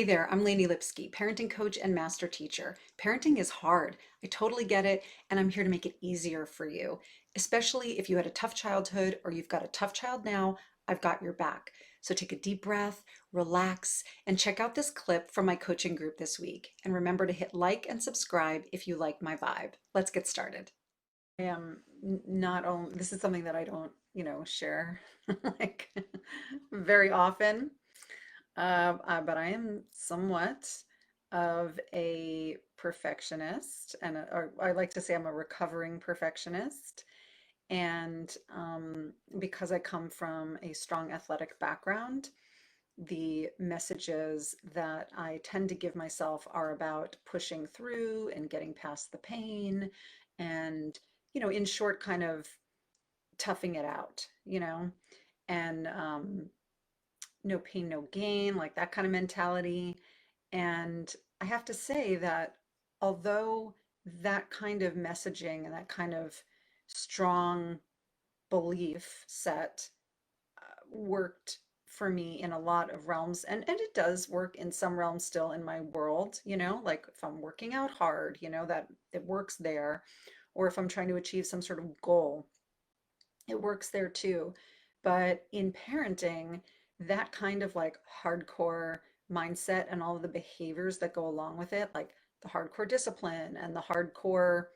Hey there, I'm Lainey Lipsky, parenting coach and master teacher. Parenting is hard. I totally get it, and I'm here to make it easier for you. Especially if you had a tough childhood or you've got a tough child now, I've got your back. So take a deep breath, relax, and check out this clip from my coaching group this week. And remember to hit like and subscribe if you like my vibe. Let's get started. I am not only, this is something that I don't, share like very often. But I am somewhat of a perfectionist, or I like to say I'm a recovering perfectionist. And because I come from a strong athletic background, the messages that I tend to give myself are about pushing through and getting past the pain and, in short, kind of toughing it out, and no pain, no gain, like that kind of mentality. And I have to say that although that kind of messaging and that kind of strong belief set worked for me in a lot of realms, and it does work in some realms still in my world, like if I'm working out hard, that it works there, or if I'm trying to achieve some sort of goal, it works there too. But in parenting, that kind of like hardcore mindset and all of the behaviors that go along with it, like the hardcore discipline and the hardcore,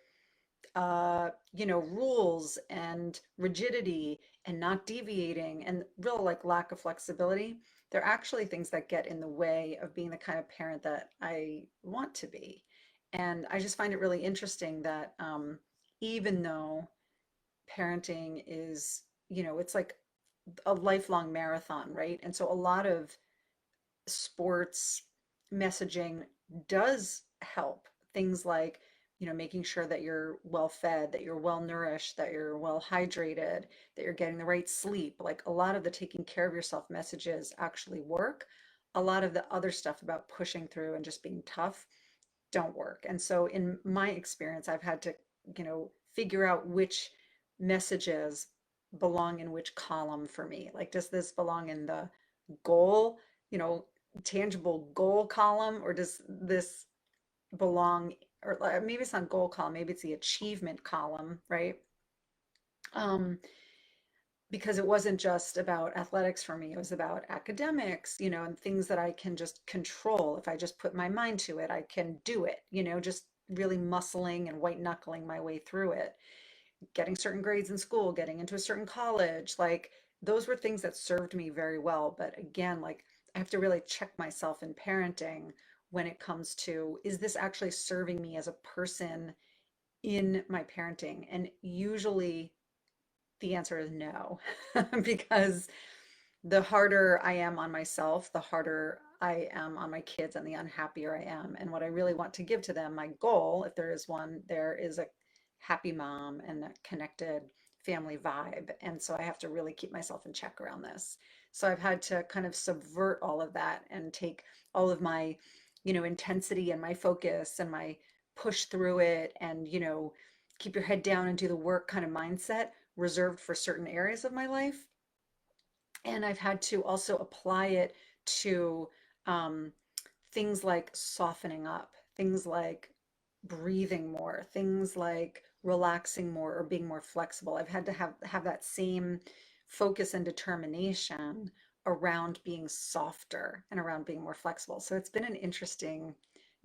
rules and rigidity and not deviating and real like lack of flexibility, they're actually things that get in the way of being the kind of parent that I want to be. And I just find it really interesting that even though parenting is, it's like a lifelong marathon, right? And so a lot of sports messaging does help. Things like, making sure that you're well fed, that you're well nourished, that you're well hydrated, that you're getting the right sleep. Like a lot of the taking care of yourself messages actually work. A lot of the other stuff about pushing through and just being tough don't work. And so in my experience, I've had to, figure out which messages belong in which column for me. Like, does this belong in the goal, you know, tangible goal column, or does this belong, or maybe it's not goal column, maybe it's the achievement column, right? Um, because it wasn't just about athletics for me, it was about academics, and things that I can just control. If I just put my mind to it, I can do it, just really muscling and white knuckling my way through it. Getting certain grades in school, getting into a certain college, like those were things that served me very well. But again, like I have to really check myself in parenting when it comes to, is this actually serving me as a person in my parenting? And usually the answer is no, because the harder I am on myself, the harder I am on my kids and the unhappier I am. And what I really want to give to them, my goal, if there is one, there is a happy mom and a connected family vibe. And so I have to really keep myself in check around this. So I've had to kind of subvert all of that and take all of my, intensity and my focus and my push through it and, keep your head down and do the work kind of mindset reserved for certain areas of my life. And I've had to also apply it to um, things like softening up, things like breathing more, things like relaxing more or being more flexible. I've had to have that same focus and determination around being softer and around being more flexible. So it's been an interesting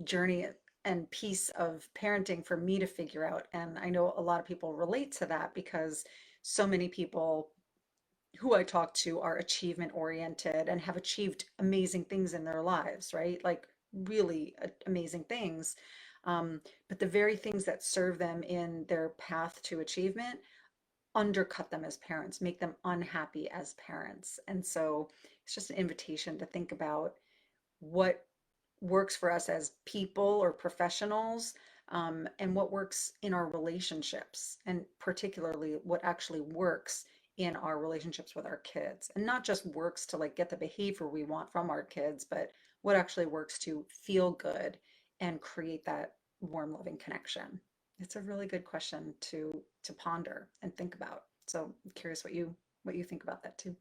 journey and piece of parenting for me to figure out. And I know a lot of people relate to that because so many people who I talk to are achievement oriented and have achieved amazing things in their lives, right? Like really amazing things. But the very things that serve them in their path to achievement undercut them as parents, make them unhappy as parents. And so it's just an invitation to think about what works for us as people or professionals, and what works in our relationships, and particularly what actually works in our relationships with our kids. And not just works to like get the behavior we want from our kids, but what actually works to feel good and create that warm, loving connection. It's a really good question to ponder and think about. So I'm curious what you think about that too.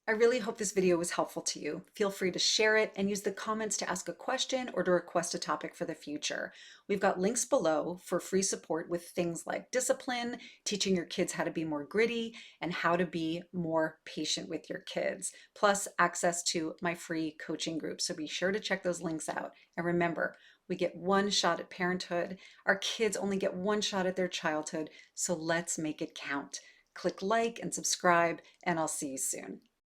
I really hope this video was helpful to you. Feel free to share it and use the comments to ask a question or to request a topic for the future. We've got links below for free support with things like discipline, teaching your kids how to be more gritty, and how to be more patient with your kids, plus access to my free coaching group. So be sure to check those links out. And remember, we get one shot at parenthood. Our kids only get one shot at their childhood. So let's make it count. Click like and subscribe, and I'll see you soon.